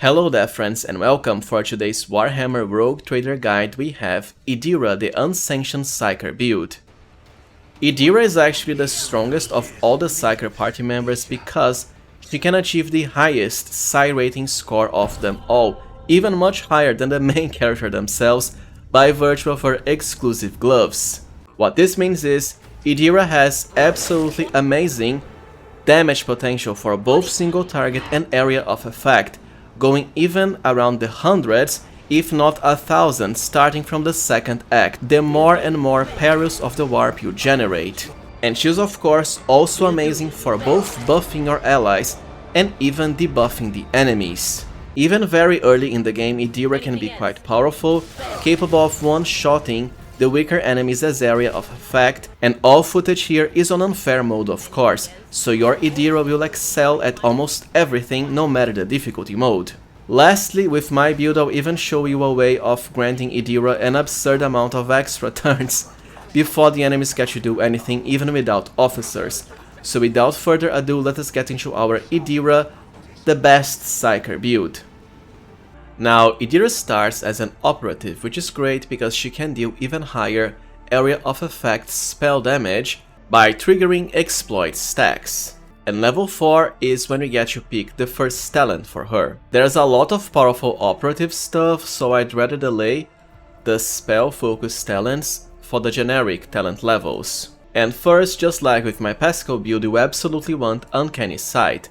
Hello there friends and welcome. For today's Warhammer Rogue Trader guide we have Idira, the Unsanctioned Psyker build. Idira is actually the strongest of all the Psyker party members because she can achieve the highest Psy rating score of them all, even much higher than the main character themselves, by virtue of her exclusive gloves. What this means is, Idira has absolutely amazing damage potential for both single target and area of effect, going even around the hundreds, if not 1,000, starting from the second act, the more and more Perils of the Warp you generate. And she's of course also amazing for both buffing your allies and even debuffing the enemies. Even very early in the game, Idira can be quite powerful, capable of one-shotting the weaker enemies as area of effect, and all footage here is on unfair mode of course, so your Idira will excel at almost everything no matter the difficulty mode. Lastly, with my build I'll even show you a way of granting Idira an absurd amount of extra turns before the enemies get to do anything even without officers. So without further ado, let us get into our Idira, the best Psyker build. Now, Idira starts as an operative, which is great because she can deal even higher area of effect spell damage by triggering exploit stacks. And level 4 is when we get to pick the first talent for her. There's a lot of powerful operative stuff, so I'd rather delay the spell focus talents for the generic talent levels. And first, just like with my Pascal build, you absolutely want Uncanny Sight.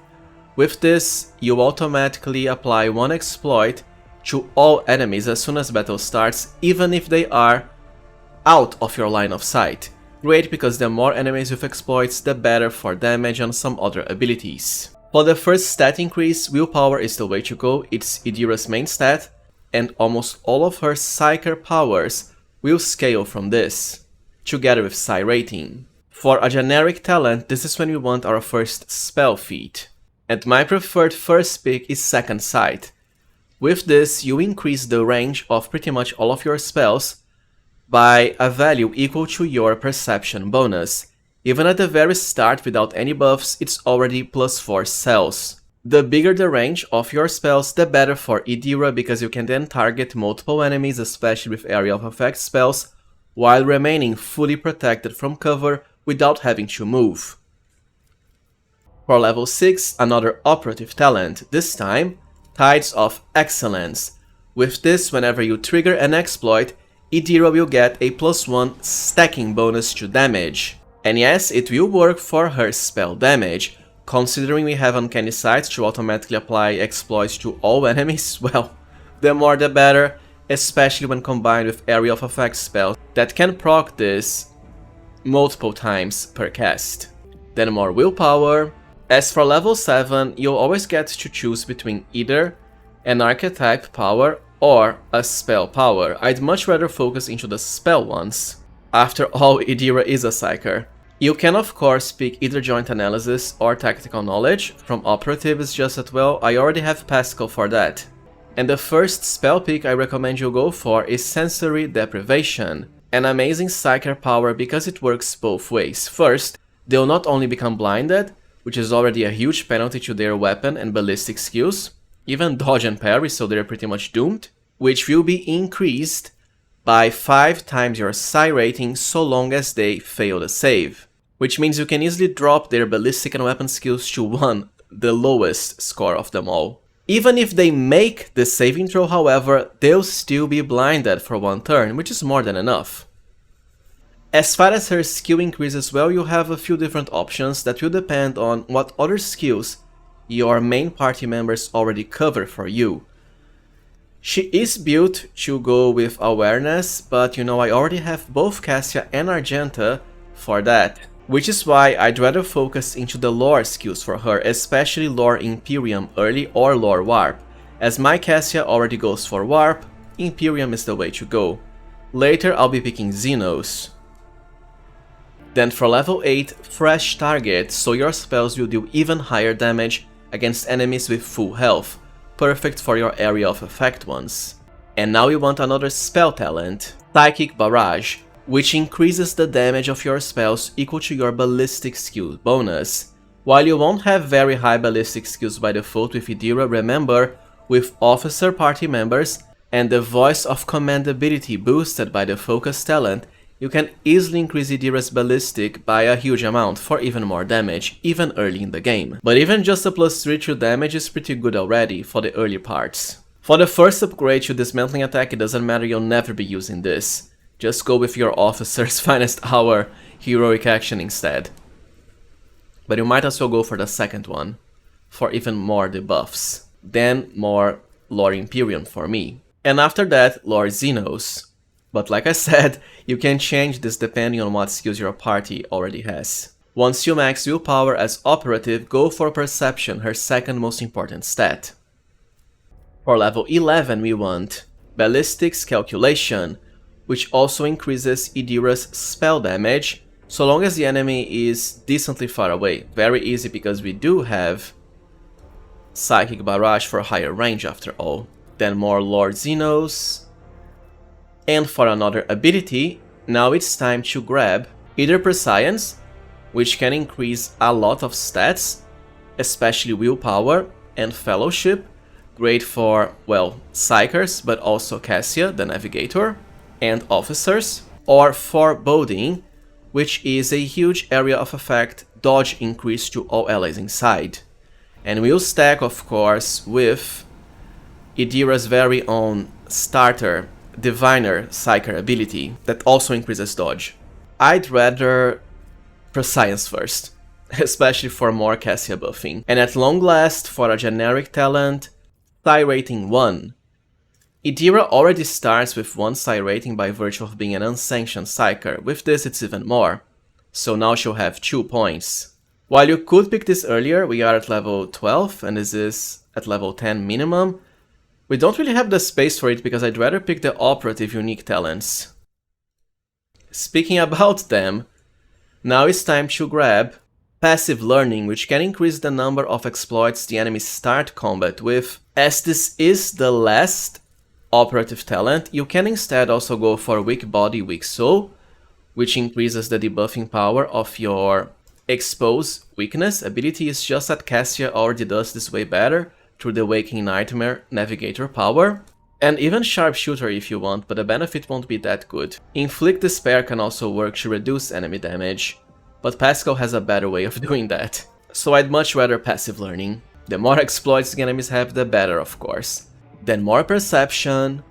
With this, you automatically apply one exploit to all enemies as soon as battle starts, even if they are out of your line of sight. Great, because the more enemies with exploits, the better for damage and some other abilities. For the first stat increase, willpower is the way to go. It's Idira's main stat, and almost all of her Psyker powers will scale from this, together with Psy rating. For a generic talent, this is when we want our first spell feat. And my preferred first pick is Second Sight. With this, you increase the range of pretty much all of your spells by a value equal to your perception bonus. Even at the very start, without any buffs, it's already +4 cells. The bigger the range of your spells, the better for Idira, because you can then target multiple enemies, especially with area of effect spells, while remaining fully protected from cover without having to move. For level 6, another operative talent, this time Tides of Excellence. With this, whenever you trigger an exploit, Idira will get a +1 stacking bonus to damage. And yes, it will work for her spell damage. Considering we have Uncanny Sight to automatically apply exploits to all enemies, well, the more the better, especially when combined with area of effect spells that can proc this multiple times per cast. Then more willpower. As for level 7, you'll always get to choose between either an Archetype power or a spell power. I'd much rather focus into the spell ones. After all, Idira is a Psyker. You can of course pick either Joint Analysis or Tactical Knowledge. From operative is just that, well, I already have Pascal for that. And the first spell pick I recommend you go for is Sensory Deprivation, an amazing Psyker power because it works both ways. First, they'll not only become blinded, which is already a huge penalty to their weapon and ballistic skills, even dodge and parry, so they're pretty much doomed, which will be increased by 5 times your Psy rating so long as they fail the save, which means you can easily drop their ballistic and weapon skills to 1, the lowest score of them all. Even if they make the saving throw, however, they'll still be blinded for 1 turn, which is more than enough. As far as her skill increases, well, you have a few different options that will depend on what other skills your main party members already cover for you. She is built to go with awareness, but you know, I already have both Cassia and Argenta for that, which is why I'd rather focus into the lore skills for her, especially lore Imperium early or lore warp. As my Cassia already goes for warp, Imperium is the way to go. Later I'll be picking Xenos. Then for level 8, Fresh Target, so your spells will do even higher damage against enemies with full health, perfect for your area of effect ones. And now you want another spell talent, Psychic Barrage, which increases the damage of your spells equal to your ballistic skill bonus. While you won't have very high ballistic skills by default with Idira, remember, with officer party members and the Voice of Command ability boosted by the Focus talent, you can easily increase Idira's ballistic by a huge amount for even more damage, even early in the game. But even just a +3 to damage is pretty good already for the early parts. For the first upgrade to dismantling attack, it doesn't matter, you'll never be using this. Just go with your officer's finest hour heroic action instead. But you might as well go for the second one, for even more debuffs. Then more Lord Imperium for me. And after that, Lord Xenos. But like I said, you can change this depending on what skills your party already has. Once you max willpower as operative, go for Perception, her second most important stat. For level 11 we want Ballistics Calculation, which also increases Idira's spell damage, so long as the enemy is decently far away. Very easy because we do have Psychic Barrage for higher range after all. Then more Lord Xenos. And for another ability, now it's time to grab either Prescience, which can increase a lot of stats, especially willpower and fellowship, great for, well, Psykers, but also Cassia, the Navigator, and officers, or Foreboding, which is a huge area of effect dodge increase to all allies inside. And will stack, of course, with Idira's very own starter, Diviner Psyker ability, that also increases dodge. I'd rather Prescience first, especially for more Cassia buffing. And at long last, for a generic talent, Psy rating 1. Idira already starts with 1 Psy rating by virtue of being an unsanctioned Psyker. With this it's even more, so now she'll have 2 points. While you could pick this earlier, we are at level 12 and this is at level 10 minimum. We don't really have the space for it because I'd rather pick the operative unique talents. Speaking about them, now it's time to grab Passive Learning, which can increase the number of exploits the enemies start combat with. As this is the last operative talent, you can instead also go for Weak Body, Weak Soul, which increases the debuffing power of your Expose Weakness ability. Is just that Cassia already does this way better through the Waking Nightmare Navigator power. And even Sharpshooter if you want, but the benefit won't be that good. Inflict Despair can also work to reduce enemy damage, but Pascal has a better way of doing that. So I'd much rather Passive Learning. The more exploits the enemies have, the better, of course. Then more Perception.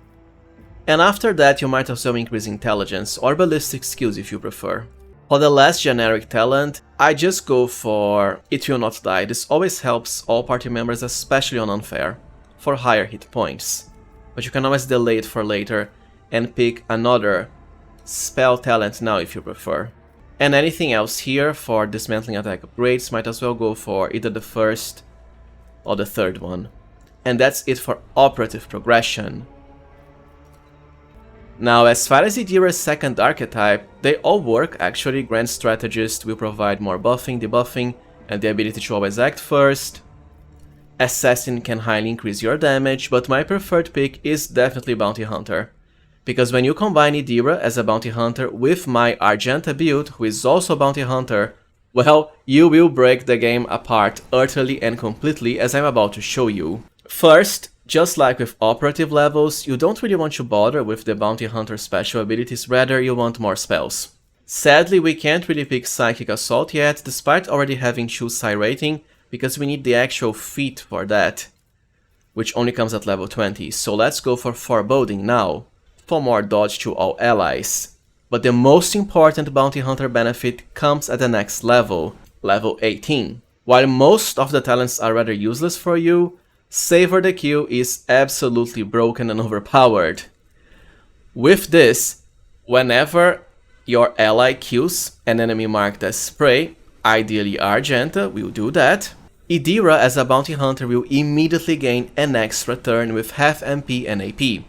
And after that you might also increase Intelligence or Ballistic skills if you prefer. For the last generic talent, I just go for It Will Not Die. This always helps all party members, especially on Unfair, for higher hit points. But you can always delay it for later and pick another spell talent now if you prefer. And anything else here for dismantling attack upgrades might as well go for either the first or the third one. And that's it for operative progression. Now, as far as Idira's second archetype, they all work actually. Grand Strategist will provide more buffing, debuffing, and the ability to always act first. Assassin can highly increase your damage, but my preferred pick is definitely Bounty Hunter. Because when you combine Idira as a Bounty Hunter with my Argenta build, who is also a Bounty Hunter, well, you will break the game apart utterly and completely, as I'm about to show you. First, just like with operative levels, you don't really want to bother with the Bounty Hunter special abilities, rather you want more spells. Sadly, we can't really pick Psychic Assault yet, despite already having 2 Psy rating, because we need the actual feat for that, which only comes at level 20, so let's go for Foreboding now, for more dodge to all allies. But the most important Bounty Hunter benefit comes at the next level, level 18. While most of the talents are rather useless for you, Savor the Kill is absolutely broken and overpowered. With this, whenever your ally kills an enemy marked as Spray, ideally Argenta will do that, Idira as a Bounty Hunter will immediately gain an extra turn with half MP and AP.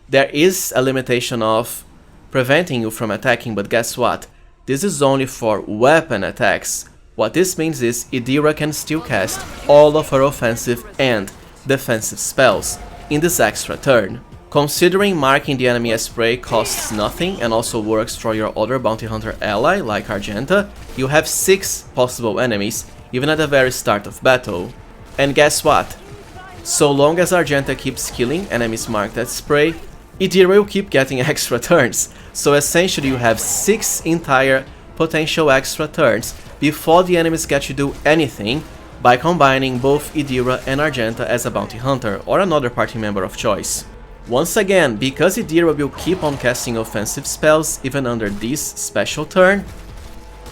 There is a limitation of preventing you from attacking, but guess what? This is only for weapon attacks. What this means is Idira can still cast all of her offensive and defensive spells in this extra turn. Considering marking the enemy as prey costs nothing and also works for your other Bounty Hunter ally like Argenta, you have 6 possible enemies even at the very start of battle. And guess what? So long as Argenta keeps killing enemies marked as spray, Idira will keep getting extra turns. So essentially you have 6 entire potential extra turns before the enemies get to do anything by combining both Idira and Argenta as a bounty hunter or another party member of choice. Once again, because Idira will keep on casting offensive spells even under this special turn,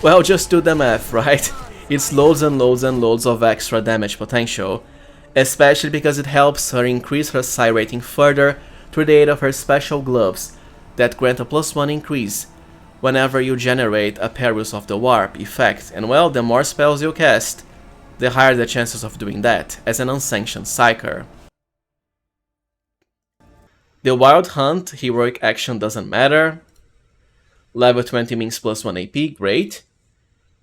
well, just do the math, right? It's loads and loads and loads of extra damage potential, especially because it helps her increase her psi rating further through the aid of her special gloves that grant a +1 increase whenever you generate a Perils of the Warp effect, and well, the more spells you cast, the higher the chances of doing that as an unsanctioned Psyker. The Wild Hunt heroic action doesn't matter, level 20 means +1 AP, great,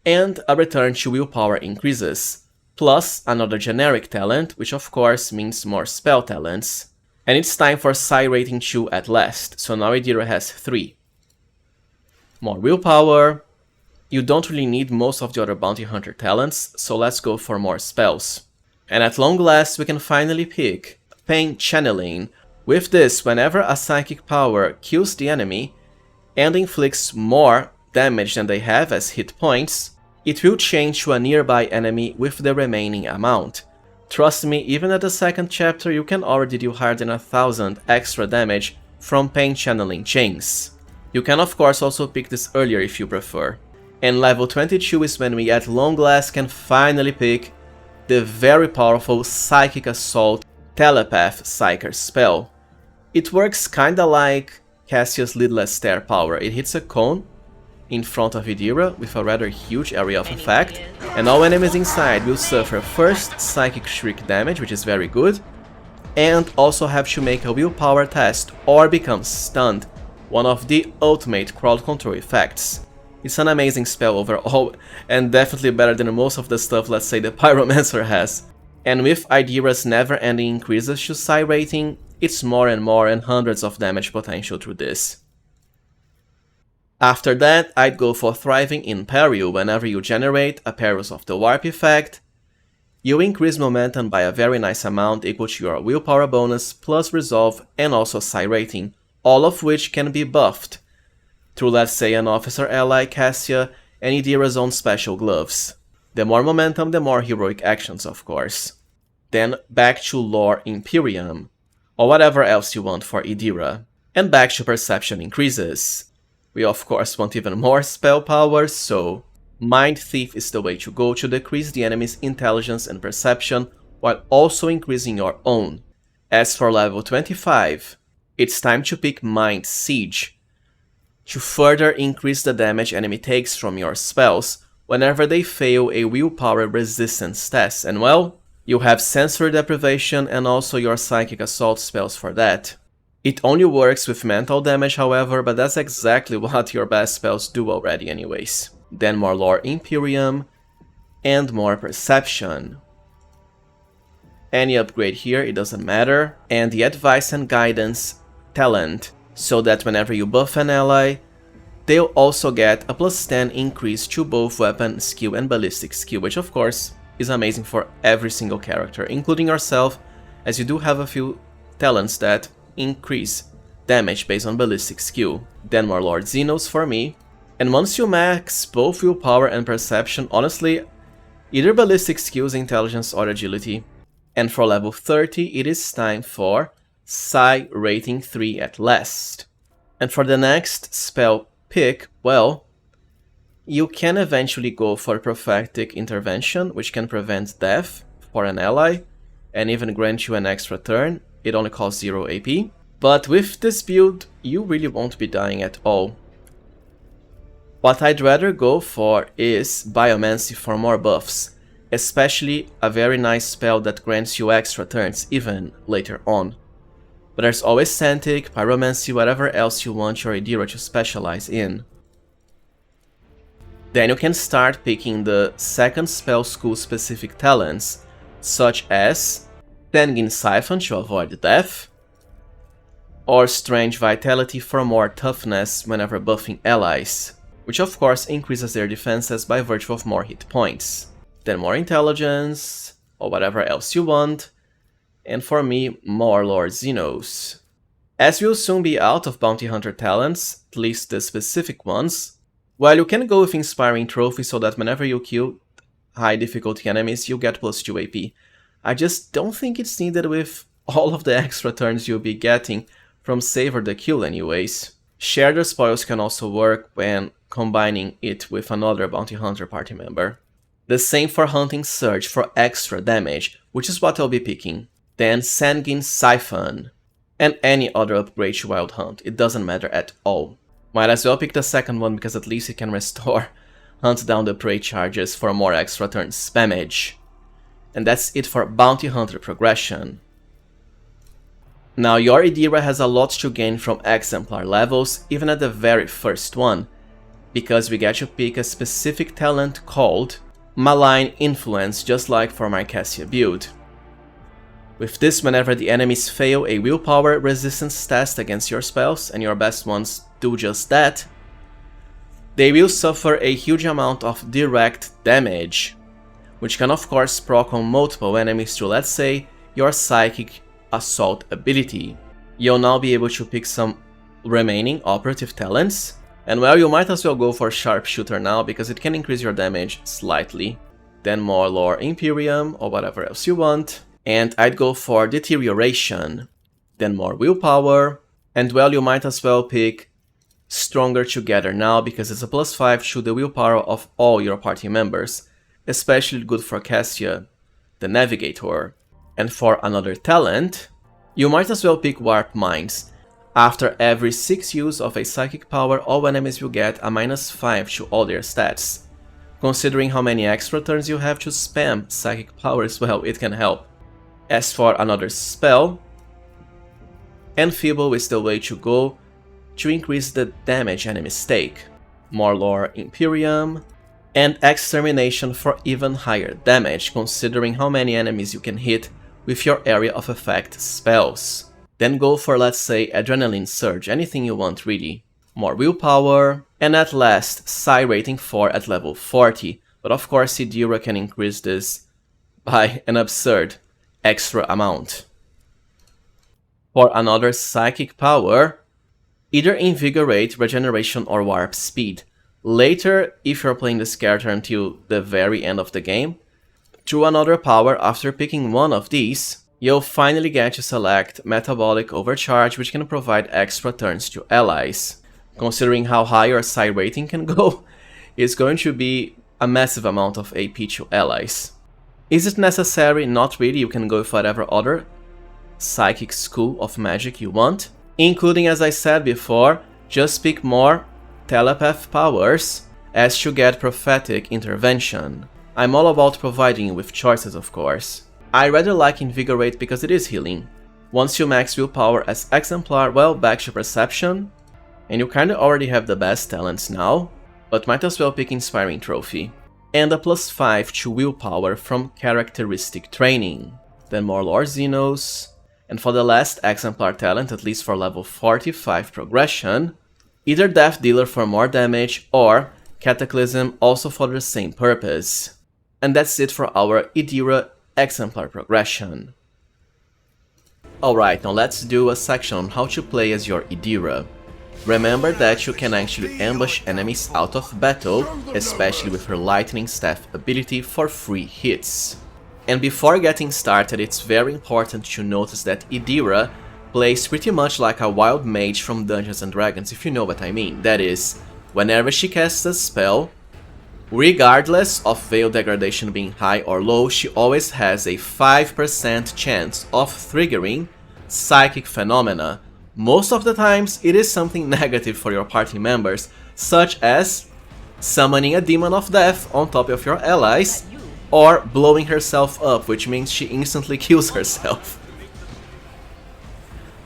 and a return to willpower increases, plus another generic talent, which of course means more spell talents. And it's time for psi rating 2 at last, so now Idira has 3. More willpower. You don't really need most of the other bounty hunter talents, so let's go for more spells. And at long last we can finally pick Pain Channeling. With this, whenever a psychic power kills the enemy and inflicts more damage than they have as hit points, it will change to a nearby enemy with the remaining amount. Trust me, even at the second chapter you can already do higher than 1000 extra damage from Pain Channeling chains. You can of course also pick this earlier if you prefer. And level 22 is when we at long last can finally pick the very powerful Psychic Assault Telepath Psyker spell. It works kinda like Cassia's Lidless Stare power. It hits a cone in front of Idira with a rather huge area of effect, and all enemies inside will suffer first Psychic Shriek damage, which is very good, and also have to make a willpower test or become stunned, one of the ultimate crowd control effects. It's an amazing spell overall, and definitely better than most of the stuff, let's say, the Pyromancer has. And with Idira's never-ending increases to psi rating, it's more and hundreds of damage potential through this. After that, I'd go for Thriving in Peril. Whenever you generate a Perils of the Warp effect, you increase momentum by a very nice amount equal to your willpower bonus plus resolve and also psi rating, all of which can be buffed through, let's say, an officer ally, Cassia, and Idira's own special gloves. The more momentum, the more heroic actions, of course. Then back to Lore Imperium, or whatever else you want for Idira, and back to Perception increases. We of course want even more spell power, so Mind Thief is the way to go to decrease the enemy's intelligence and perception while also increasing your own. As for level 25, it's time to pick Mind Siege, to further increase the damage enemy takes from your spells whenever they fail a willpower resistance test, and well, you have Sensory Deprivation and also your Psychic Assault spells for that. It only works with mental damage, however, but that's exactly what your best spells do already anyways. Then more Lore Imperium, and more Perception. Any upgrade here, it doesn't matter. And the Advice and Guidance talent, so that whenever you buff an ally, they'll also get a +10 increase to both weapon skill and ballistic skill, which of course is amazing for every single character, including yourself, as you do have a few talents that increase damage based on ballistic skill. Then more Lord Xenos for me. And once you max both willpower and perception, honestly, either ballistic skills, intelligence or agility. And for level 30, it is time for Psi rating 3 at last. And for the next spell pick, well, you can eventually go for Prophetic Intervention, which can prevent death for an ally, and even grant you an extra turn. It only costs 0 AP. But with this build, you really won't be dying at all. What I'd rather go for is Biomancy for more buffs, especially a very nice spell that grants you extra turns, even later on. But there's always Santic, Pyromancy, whatever else you want your Idira to specialize in. Then you can start picking the second spell school specific talents, such as Tangin Siphon to avoid death, or Strange Vitality for more toughness whenever buffing allies, which of course increases their defenses by virtue of more hit points. Then more Intelligence, or whatever else you want, and for me, more Lord Xenos. As you'll soon be out of Bounty Hunter talents, at least the specific ones, while you can go with Inspiring Trophy so that whenever you kill high difficulty enemies, you get +2 AP. I just don't think it's needed with all of the extra turns you'll be getting from Savor the Kill anyways. Share the Spoils can also work when combining it with another Bounty Hunter party member. The same for Hunting Surge for extra damage, which is what I'll be picking. Then Sanguine Siphon, and any other upgrade to Wild Hunt, it doesn't matter at all. Might as well pick the second one because at least it can restore Hunt Down the Prey charges for more extra turn spammage. And that's it for Bounty Hunter progression. Now your Idira has a lot to gain from Exemplar levels, even at the very first one, because we get to pick a specific talent called Malign Influence, just like for my Cassia build. With this, whenever the enemies fail a willpower resistance test against your spells, and your best ones do just that, they will suffer a huge amount of direct damage, which can of course proc on multiple enemies through, let's say, your Psychic Assault ability. You'll now be able to pick some remaining operative talents, and well, you might as well go for Sharpshooter now because it can increase your damage slightly. Then more Lore Imperium or whatever else you want, and I'd go for Deterioration, then more Willpower, and well, you might as well pick Stronger Together now because it's a +5 to the willpower of all your party members, especially good for Cassia, the Navigator. And for another talent, you might as well pick Warp Minds. After every 6 use of a psychic power, all enemies will get a -5 to all their stats. Considering how many extra turns you have to spam psychic powers, well, it can help. As for another spell, Enfeeble is the way to go to increase the damage enemies take. More Lore Imperium, and Extermination for even higher damage, considering how many enemies you can hit with your area of effect spells. Then go for, let's say, Adrenaline Surge, anything you want really. More Willpower, and at last, Psy Rating 4 at level 40, but of course Idira can increase this by an absurd extra amount. For another Psychic power, either Invigorate, Regeneration or Warp Speed. Later, if you're playing this character until the very end of the game, through another power, after picking one of these, you'll finally get to select Metabolic Overcharge, which can provide extra turns to allies. Considering how high your Psy rating can go, it's going to be a massive amount of AP to allies. Is it necessary? Not really, you can go with whatever other Psychic School of Magic you want, including, as I said before, just pick more Telepath powers as to get Prophetic Intervention. I'm all about providing you with choices, of course. I rather like Invigorate because it is healing. Once you max willpower as Exemplar, well, back to Perception, and you kinda already have the best talents now, but might as well pick Inspiring Trophy. And a +5 to willpower from Characteristic Training. Then more Lore Xenos, and for the last Exemplar talent, at least for level 45 progression, either Death Dealer for more damage or Cataclysm also for the same purpose. And that's it for our Idira Exemplar progression. Alright, now let's do a section on how to play as your Idira. Remember that you can actually ambush enemies out of battle, especially with her Lightning Staff ability for free hits. And before getting started, it's very important to notice that Idira plays pretty much like a wild mage from Dungeons & Dragons, if you know what I mean. That is, whenever she casts a spell, regardless of Veil Degradation being high or low, she always has a 5% chance of triggering Psychic Phenomena. Most of the times, it is something negative for your party members, such as summoning a Demon of Death on top of your allies, or blowing herself up, which means she instantly kills herself.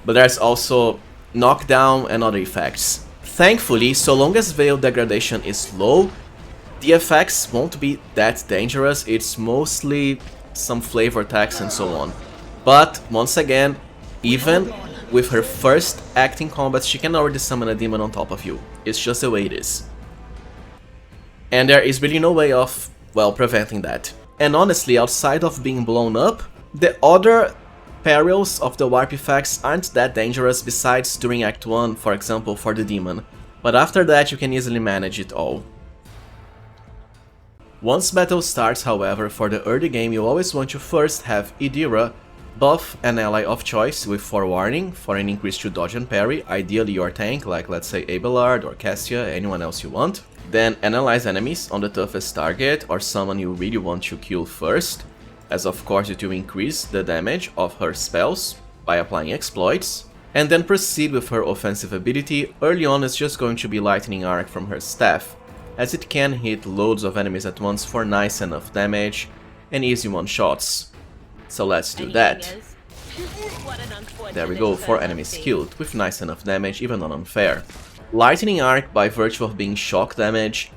But there's also knockdown and other effects. Thankfully, so long as Veil Degradation is low, the effects won't be that dangerous. It's mostly some flavor attacks and so on. But once again, even with her first act in combat, she can already summon a demon on top of you. It's just the way it is. And there is really no way of, well, preventing that. And honestly, outside of being blown up, the other Perils of the warp effects aren't that dangerous besides during Act 1, for example, for the demon, but after that you can easily manage it all. Once battle starts, however, for the early game you always want to first have Idira buff an ally of choice with forewarning for an increase to dodge and parry, ideally your tank, like let's say Abelard or Cassia, anyone else you want. Then analyze enemies on the toughest target or someone you really want to kill first, as of course it will increase the damage of her spells by applying exploits. And then proceed with her offensive ability. Early on it's just going to be Lightning Arc from her staff, as it can hit loads of enemies at once for nice enough damage and easy one-shots. So let's do that. There we go, 4 enemies killed, with nice enough damage, even on unfair. Lightning Arc, by virtue of being shock damage,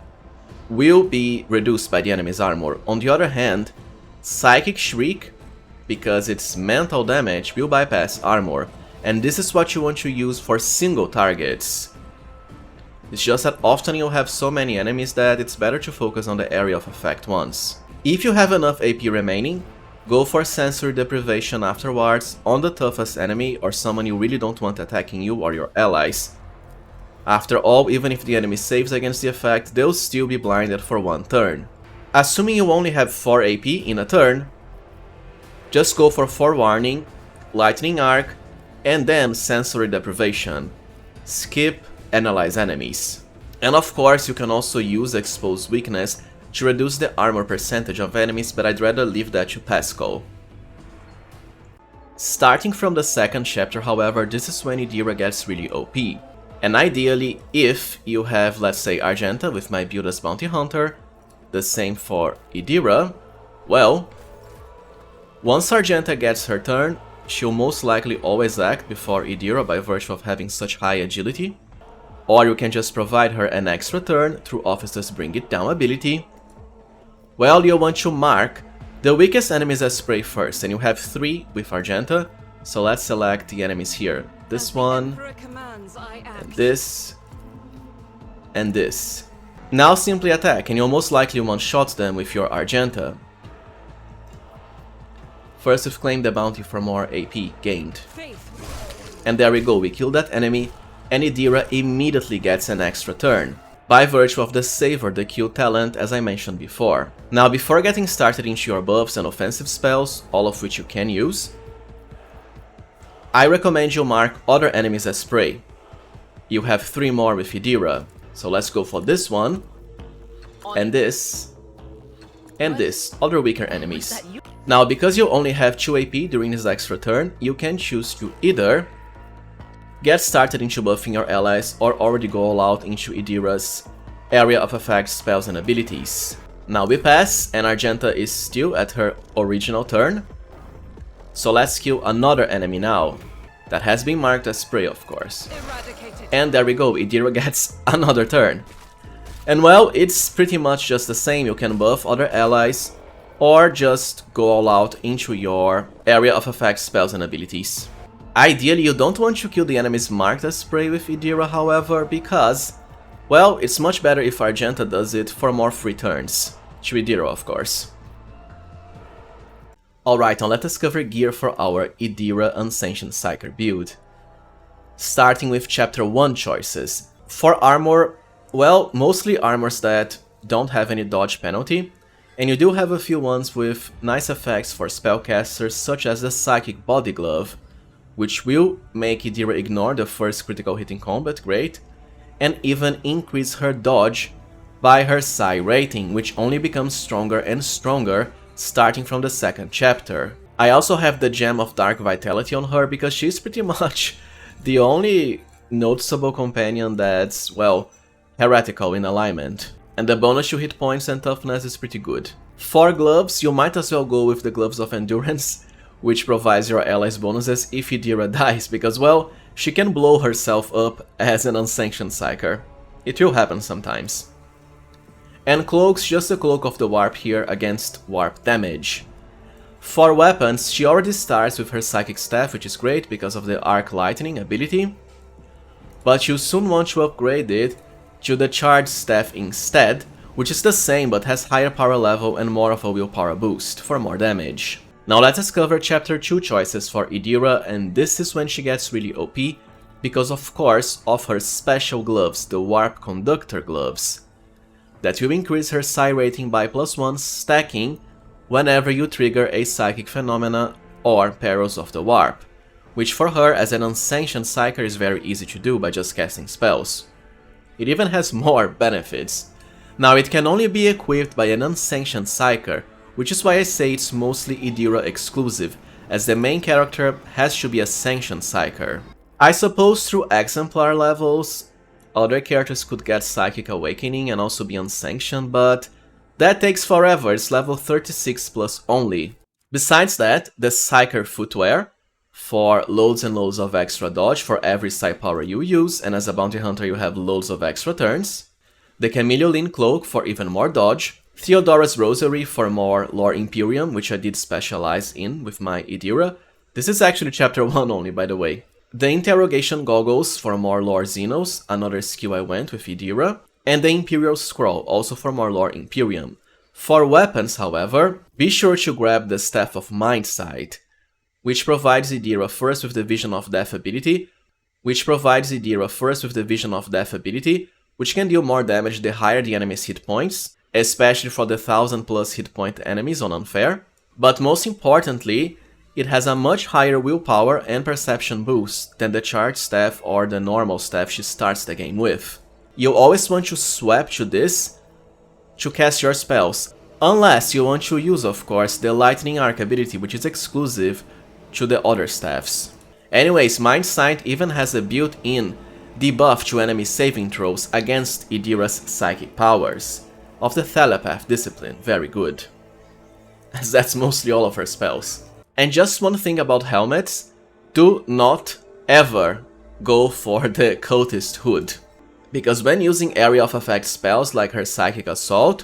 will be reduced by the enemy's armor. On the other hand, Psychic Shriek, because its mental damage, will bypass armor, and this is what you want to use for single targets. It's just that often you'll have so many enemies that it's better to focus on the area of effect once. If you have enough AP remaining, go for Sensory Deprivation afterwards on the toughest enemy or someone you really don't want attacking you or your allies. After all, even if the enemy saves against the effect, they'll still be blinded for 1 turn. Assuming you only have 4 AP in a turn, just go for Forewarning, Lightning Arc, and then Sensory Deprivation. Skip Analyze enemies. And of course you can also use Expose Weakness to reduce the armor percentage of enemies, but I'd rather leave that to Pascal. Starting from the 2nd chapter, however, this is when Idira gets really OP. And ideally, if you have, let's say, Argenta with my build as Bounty Hunter, the same for Idira, well, once Argenta gets her turn, she'll most likely always act before Idira by virtue of having such high agility. Or you can just provide her an extra turn through Officer's Bring It Down ability. Well, you'll want to mark the weakest enemies as spray first, and you have 3 with Argenta, so let's select the enemies here. This one, and this, and this. Now simply attack, and you'll most likely one-shot them with your Argenta. First we've claimed the bounty for more AP gained. And there we go, we killed that enemy, and Idira immediately gets an extra turn, by virtue of the Savor the Kill talent as I mentioned before. Now before getting started into your buffs and offensive spells, all of which you can use, I recommend you mark other enemies as prey. You have 3 more with Idira, so let's go for this one, and this, other weaker enemies. Now because you only have 2 AP during this extra turn, you can choose to either get started into buffing your allies or already go all out into Idira's area of effect spells and abilities. Now we pass, and Argenta is still at her original turn. So let's kill another enemy now, that has been marked as prey of course. And there we go, Idira gets another turn. And well, it's pretty much just the same, you can buff other allies or just go all out into your area of effect spells and abilities. Ideally you don't want to kill the enemies marked as prey with Idira, however, because, well, it's much better if Argenta does it for more free turns. To Idira of course. Alright, now let us cover gear for our Idira Unsanctioned Psyker build. Starting with Chapter 1 choices. For armor, well, mostly armors that don't have any dodge penalty, and you do have a few ones with nice effects for spellcasters, such as the Psychic Body Glove, which will make Idira ignore the first critical hit in combat, great, and even increase her dodge by her PSY rating, which only becomes stronger and stronger starting from the 2nd chapter. I also have the Gem of Dark Vitality on her because she's pretty much the only noticeable companion that's, well, heretical in alignment. And the bonus to hit points and toughness is pretty good. For gloves, you might as well go with the Gloves of Endurance, which provides your allies bonuses if Idira dies, because, well, she can blow herself up as an Unsanctioned Psyker. It will happen sometimes. And cloaks, just a Cloak of the Warp here against warp damage. For weapons, she already starts with her Psychic Staff, which is great because of the Arc Lightning ability, but you soon want to upgrade it to the Charged Staff instead, which is the same but has higher power level and more of a willpower boost for more damage. Now let's discover chapter 2 choices for Idira, and this is when she gets really OP, because of course of her special gloves, the Warp Conductor gloves, that will increase her Psy rating by +1 stacking whenever you trigger a psychic phenomena or Perils of the Warp, which for her as an unsanctioned Psyker is very easy to do by just casting spells. It even has more benefits. Now it can only be equipped by an unsanctioned Psyker, which is why I say it's mostly Idira exclusive, as the main character has to be a sanctioned Psyker. I suppose through Exemplar levels, other characters could get Psychic Awakening and also be unsanctioned, but that takes forever, it's level 36 plus only. Besides that, the Psyker footwear, for loads and loads of extra dodge for every Psy power you use, and as a bounty hunter you have loads of extra turns. The Camelioline cloak for even more dodge. Theodora's Rosary for more Lore Imperium, which I did specialize in with my Idira. This is actually chapter 1 only, by the way. The Interrogation Goggles for more Lore Xenos, another skill I went with Idira. And the Imperial Scroll, also for more Lore Imperium. For weapons, however, be sure to grab the Staff of Mindsight, which provides Idira first with the Vision of Death ability, which can deal more damage the higher the enemy's hit points, especially for the 1000+ hit point enemies on Unfair. But most importantly, it has a much higher willpower and perception boost than the charged staff or the normal staff she starts the game with. You'll always want to swap to this to cast your spells, unless you want to use, of course, the Lightning Arc ability, which is exclusive to the other staffs. Anyways, Mindsight even has a built-in debuff to enemy saving throws against Idira's psychic powers, of the Telepath discipline, very good, as that's mostly all of her spells. And just one thing about helmets, do not ever go for the Cultist Hood, because when using area of effect spells like her Psychic Assault,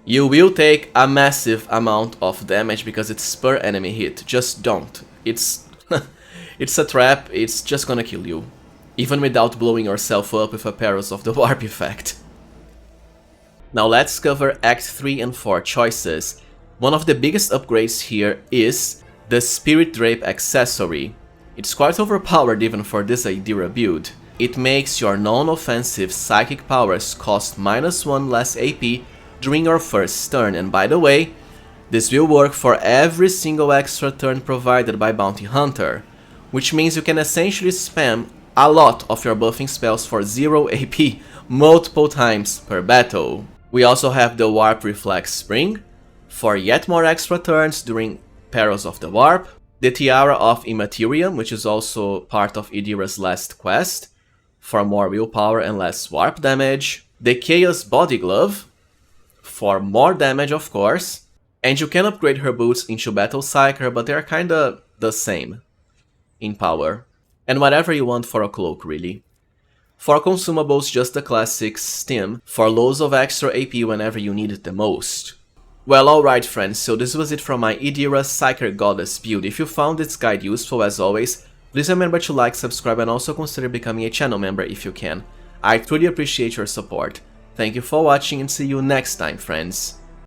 you will take a massive amount of damage because it's per enemy hit. Just don't. It's it's a trap, it's just gonna kill you, even without blowing yourself up with a Perils of the Warp effect. Now let's cover Act 3 and 4 choices. One of the biggest upgrades here is the Spirit Drape accessory. It's quite overpowered even for this Idira build. It makes your non-offensive psychic powers cost -1 less AP during your first turn, and by the way, this will work for every single extra turn provided by Bounty Hunter, which means you can essentially spam a lot of your buffing spells for 0 AP multiple times per battle. We also have the Warp Reflex Spring for yet more extra turns during Perils of the Warp, the Tiara of Immaterium, which is also part of Idira's last quest, for more willpower and less warp damage, the Chaos Body Glove, for more damage of course, and you can upgrade her boots into Battle Psyker, but they're kinda the same in power, and whatever you want for a cloak really. For consumables, just the classic Stim, for loads of extra AP whenever you need it the most. Well, alright friends, so this was it from my Idira Psyker Goddess build. If you found this guide useful, as always, please remember to like, subscribe, and also consider becoming a channel member if you can. I truly appreciate your support. Thank you for watching and see you next time, friends.